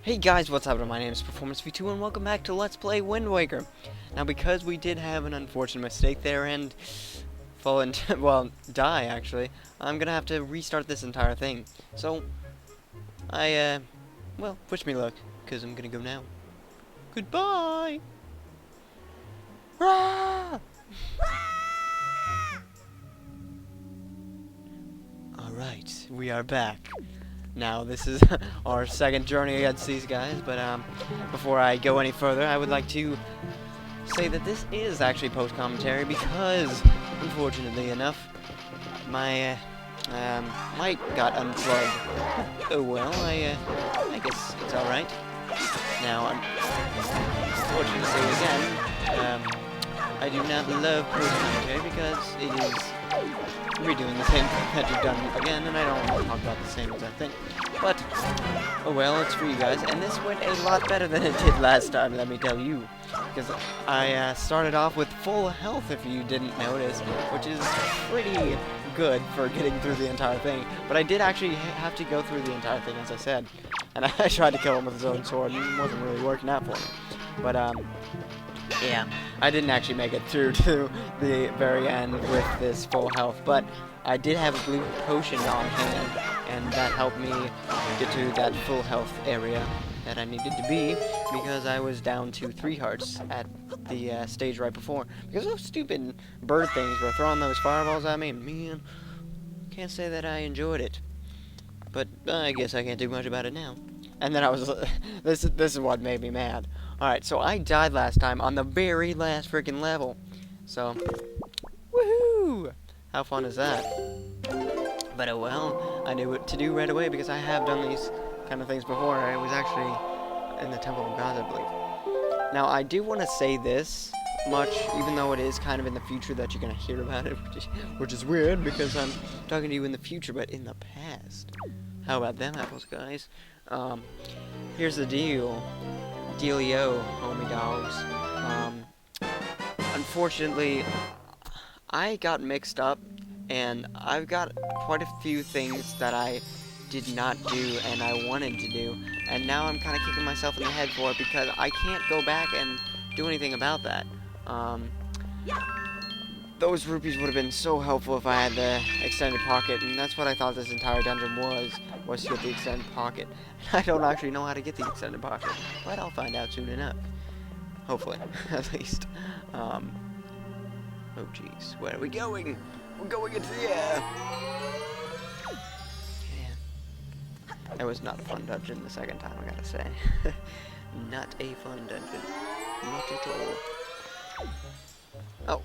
Hey guys, what's up? My name is Performance V2 and welcome back to Let's Play Wind Waker. Now because we did have an unfortunate mistake there and fall into, well, die actually, I'm gonna have to restart this entire thing. So, well, wish me luck, because I'm gonna go now. Goodbye! Rah! Alright, we are back. Now, this is our second journey against these guys, but before I go any further, I would like to say that this is actually post-commentary because, unfortunately enough, my mic got unplugged. Oh well, I guess it's alright. Now, unfortunately again, I do not love post-commentary because it is redoing the same thing that you've done again, and I don't want to talk about the same exact thing. But, oh well, it's for you guys, and this went a lot better than it did last time, let me tell you. Because I started off with full health, if you didn't notice, which is pretty good for getting through the entire thing. But I did actually have to go through the entire thing, as I said. And I tried to kill him with his own sword, and it wasn't really working out for me. But, yeah, I didn't actually make it through to the very end with this full health, but I did have a blue potion on hand, and that helped me get to that full health area that I needed to be, because I was down to 3 hearts at the stage right before, because those stupid bird things were throwing those fireballs at me, and man, can't say that I enjoyed it. But I guess I can't do much about it now. And then I was, this is what made me mad. Alright, so I died last time on the very last freaking level. So, woohoo! How fun is that? But oh well, I knew what to do right away because I have done these kind of things before. I was actually in the Temple of Gods, I believe. Now, I do want to say this much, even though it is kind of in the future that you're going to hear about it, which is weird because I'm talking to you in the future, but in the past. How about them apples, guys? Here's the deal. Dealio, homie dogs. Unfortunately, I got mixed up, and I've got quite a few things that I did not do and I wanted to do, and now I'm kind of kicking myself in the head for it because I can't go back and do anything about that. Those rupees would have been so helpful if I had the extended pocket, and that's what I thought this entire dungeon was to get the extended pocket. I don't actually know how to get the extended pocket, but I'll find out soon enough. Hopefully, at least. Oh jeez, where are we going? We're going into the air! Yeah. That was not a fun dungeon the second time, I gotta say. Not a fun dungeon. Not at all. Oh.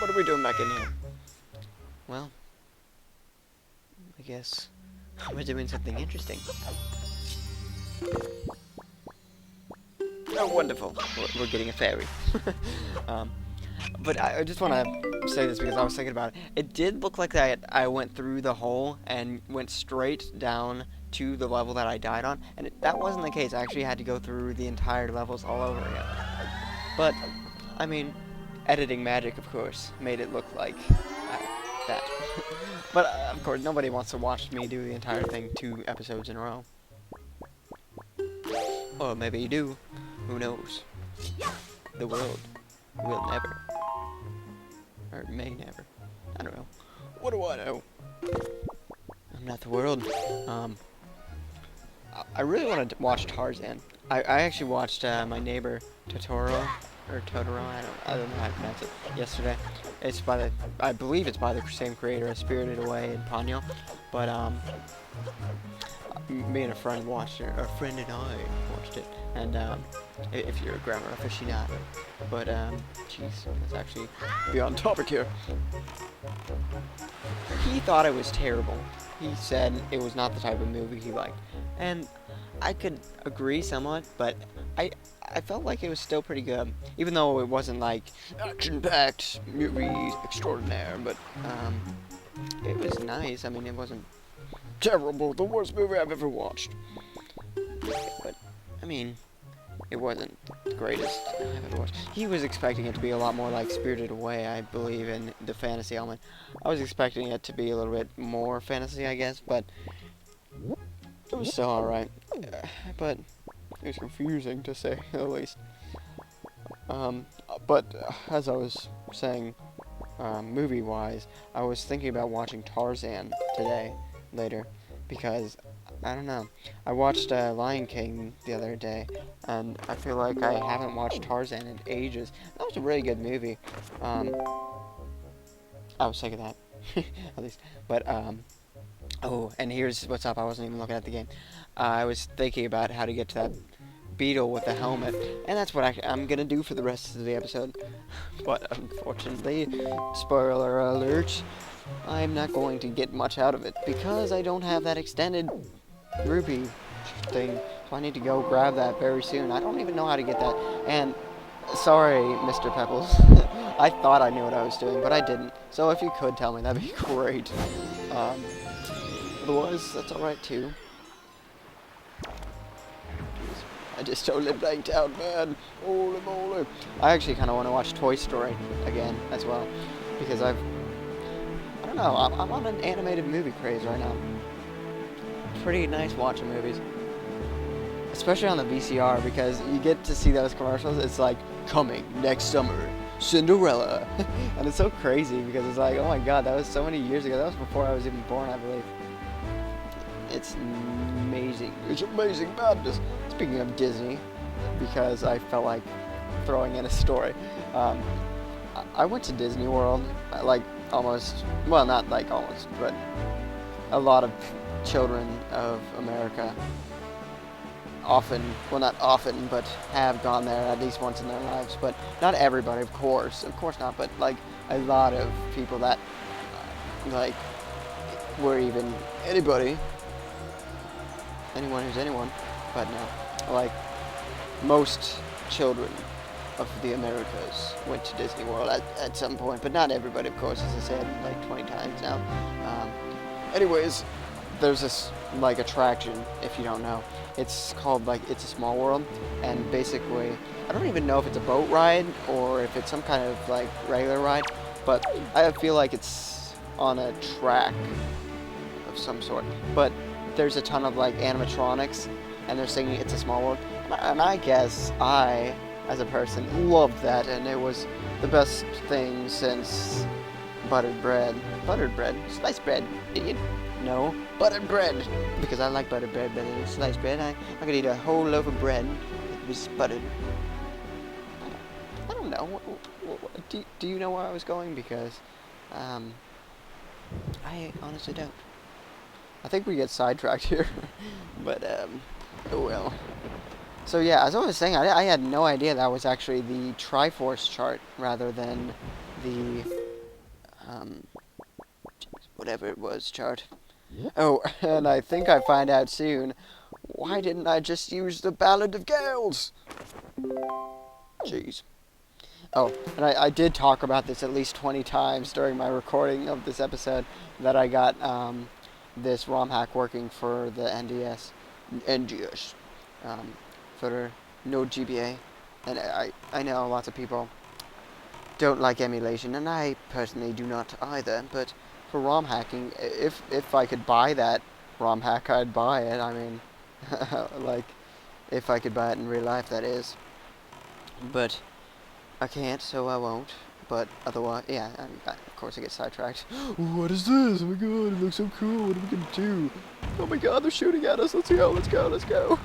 What are we doing back in here? Well, I guess we're doing something interesting. Oh, wonderful. We're getting a fairy. But I just want to say this because I was thinking about it. It did look like that I went through the hole and went straight down to the level that I died on. And that wasn't the case. I actually had to go through the entire levels all over again. But, I mean, editing magic, of course, made it look like that. But, of course, nobody wants to watch me do the entire thing 2 episodes in a row. Or maybe you do. Who knows? The world will never. Or may never. I don't know. What do I know? I'm not the world. I really want to watch Tarzan. I actually watched my neighbor Totoro, or Totoro, I don't know how to pronounce it, yesterday. It's by the, I believe it's by the same creator as Spirited Away and Ponyo, but, me and a friend watched it, or a friend and I watched it, and, if you're a grammar aficionado, but, jeez, let's actually be on topic here. He thought it was terrible. He said it was not the type of movie he liked, and I could agree somewhat, but I felt like it was still pretty good, even though it wasn't like action-packed movie extraordinaire, but it was nice. I mean, it wasn't terrible, the worst movie I've ever watched, but I mean, it wasn't the greatest I've ever watched. He was expecting it to be a lot more like Spirited Away, I believe, in the fantasy element. I was expecting it to be a little bit more fantasy, I guess, but it was still alright. but it's confusing to say the least. But as I was saying, movie-wise, I was thinking about watching Tarzan today, later, because, I don't know, I watched Lion King the other day, and I feel like I haven't watched Tarzan in ages. That was a really good movie. I was sick of that, at least. But, oh, and here's what's up. I wasn't even looking at the game. I was thinking about how to get to that beetle with the helmet, and that's what I'm gonna do for the rest of the episode. But unfortunately, spoiler alert, I'm not going to get much out of it because I don't have that extended rupee thing. So I need to go grab that very soon. I don't even know how to get that. And sorry, Mr. Pebbles. I thought I knew what I was doing, but I didn't. So if you could tell me, that'd be great. Otherwise, that's alright too. I just totally blanked out, man. Holy moly. I actually kind of want to watch Toy Story again as well. Because I don't know, I'm on an animated movie craze right now. Pretty nice watching movies. Especially on the VCR, because you get to see those commercials. It's like, coming next summer, Cinderella. And it's so crazy because it's like, oh my god, that was so many years ago. That was before I was even born, I believe. It's amazing. It's amazing madness. Speaking of Disney, because I felt like throwing in a story. I went to Disney World, like almost, well, not like almost, but a lot of children of America often, well, not often, but have gone there at least once in their lives. But not everybody, of course not, but like a lot of people that like were even anyone who's anyone, but no, like most children of the Americas went to Disney World at some point, but not everybody, of course, as I said like 20 times now. Anyways, there's this like attraction, if you don't know. It's called like It's a Small World, and basically, I don't even know if it's a boat ride or if it's some kind of like regular ride, but I feel like it's on a track of some sort. But there's a ton of like animatronics, and they're singing It's a Small World, and I guess I, as a person, loved that, and it was the best thing since buttered bread, sliced bread, idiot. No, buttered bread, because I like buttered bread better than sliced bread. I could eat a whole loaf of bread that was buttered. I don't know. Do you know where I was going? Because I honestly don't. I think we get sidetracked here, but oh well. So yeah, as I was saying, I had no idea that was actually the Triforce chart rather than the whatever it was chart. Oh, and I think I find out soon. Why didn't I just use the Ballad of Gales? Jeez. Oh, and I did talk about this at least 20 times during my recording of this episode, that I got this ROM hack working for the NDS, for Node GBA. And I know lots of people don't like emulation, and I personally do not either, but for ROM hacking, if I could buy that ROM hack, I'd buy it. I mean, like, if I could buy it in real life, that is. But I can't, so I won't. But otherwise, yeah, of course I get sidetracked. What is this? Oh my god, it looks so cool. What are we gonna do? Oh my god, they're shooting at us. Let's go, let's go, let's go.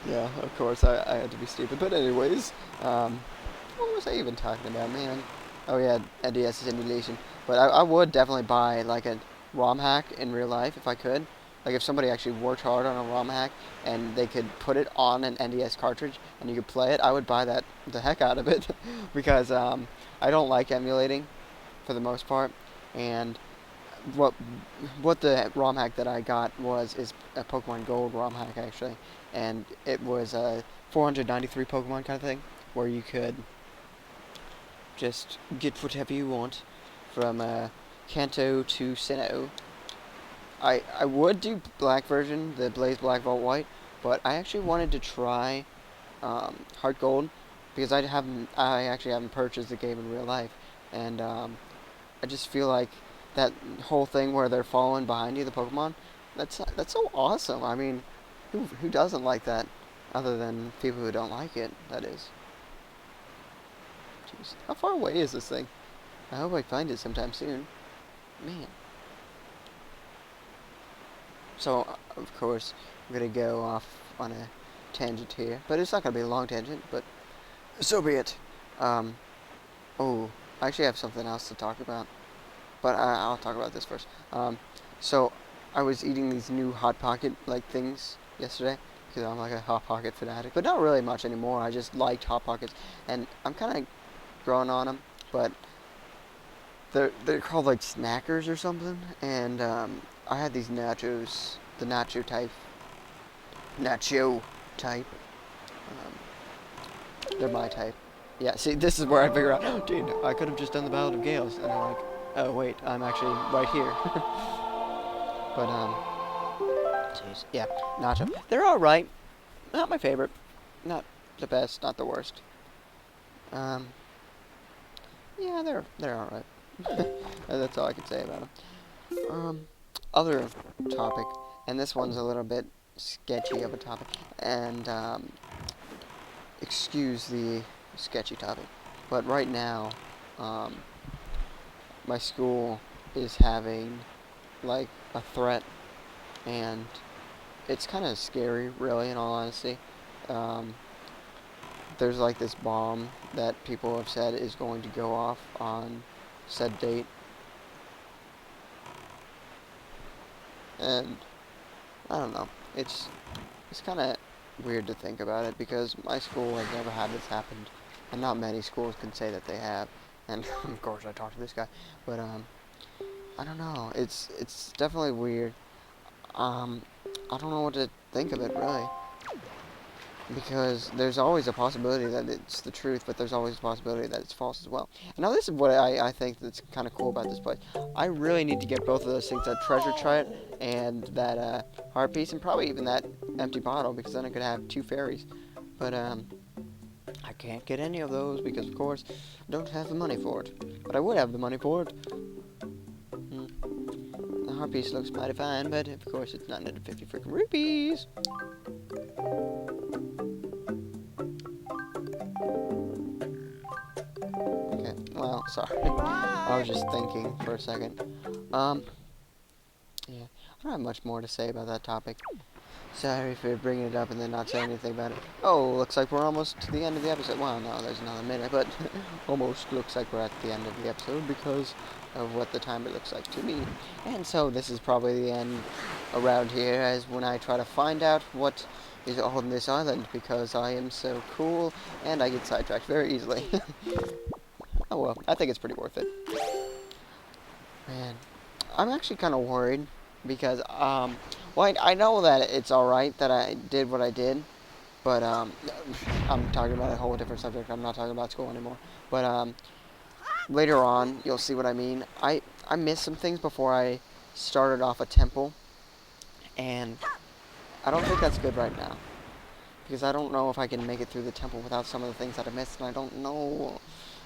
Yeah, of course, I had to be stupid. But anyways, what was I even talking about, man? Oh yeah, NDS emulation. But I would definitely buy like a ROM hack in real life if I could. Like if somebody actually worked hard on a ROM hack and they could put it on an NDS cartridge and you could play it, I would buy the heck out of it. Because I don't like emulating for the most part. And what the ROM hack that I got is a Pokemon Gold ROM hack actually. And it was a 493 Pokemon kind of thing, where you could just get whatever you want from Kanto to Sinnoh. I would do black version, the Blaze Black Vault White, but I actually wanted to try Heart Gold, because I actually haven't purchased the game in real life, and I just feel like that whole thing where they're following behind you, the Pokemon, that's so awesome. I mean, Who doesn't like that? Other than people who don't like it, that is. Jeez. How far away is this thing? I hope I find it sometime soon. Man. So, of course, I'm going to go off on a tangent here. But it's not going to be a long tangent, but so be it. Oh, I actually have something else to talk about. But I'll talk about this first. So, I was eating these new Hot Pocket, like, things yesterday. Because I'm like a Hot Pocket fanatic. But not really much anymore. I just liked Hot Pockets. And I'm kind of growing on them. But they're called, like, Snackers or something. And, I had these nachos. The nacho type. They're my type. Yeah, see, this is where I figure out, oh, dude, I could have just done the Ballad of Gales. And I'm like, oh, wait, I'm actually right here. But, jeez, yeah, nacho. They're alright. Not my favorite. Not the best, not the worst. Yeah, they're alright. That's all I can say about them. Other topic, and this one's a little bit sketchy of a topic, and, excuse the sketchy topic, but right now, my school is having, like, a threat, and it's kind of scary, really, in all honesty. There's, like, this bomb that people have said is going to go off on said date, and I don't know, it's kind of weird to think about it, because my school has never had this happen, and not many schools can say that they have, and of course I talked to this guy, but I don't know, it's definitely weird. I don't know what to think of it, really, because there's always a possibility that it's the truth, but there's always a possibility that it's false as well. And now this is what I think that's kind of cool about this place. I really need to get both of those things, that treasure chart and that heart piece, and probably even that empty bottle, because then I could have 2 fairies. But I can't get any of those because, of course, I don't have the money for it. But I would have the money for it. The heart piece looks mighty fine, but of course it's 950 freaking rupees. Okay, well, sorry. I was just thinking for a second. Yeah, I don't have much more to say about that topic. Sorry for bringing it up and then not saying anything about it. Oh, looks like we're almost to the end of the episode. Well, no, there's another minute, but almost looks like we're at the end of the episode because of what the timer looks like to me. And so this is probably the end around here, as when I try to find out what is on this island, because I am so cool and I get sidetracked very easily. Oh well, I think it's pretty worth it. Man, I'm actually kind of worried because, well, I know that it's alright that I did what I did, but, I'm talking about a whole different subject. I'm not talking about school anymore. But, later on, you'll see what I mean. I missed some things before I started off a temple, and I don't think that's good right now, because I don't know if I can make it through the temple without some of the things that I missed, and I don't know.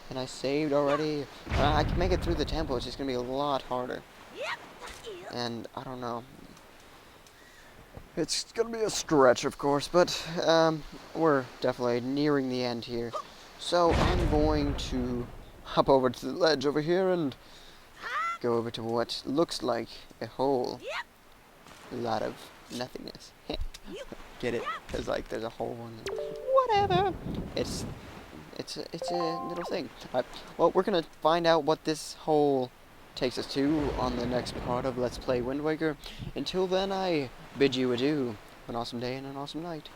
And I saved already. I can make it through the temple, it's just going to be a lot harder. And I don't know. It's going to be a stretch, of course, but we're definitely nearing the end here. So I'm going to hop over to the ledge over here and go over to what looks like a hole. A lot of nothingness. Get it? Because, like, there's a hole in it. Whatever. It's a little thing. Alright, well, we're going to find out what this hole takes us to on the next part of Let's Play Wind Waker. Until then, I bid you adieu. An awesome day and an awesome night.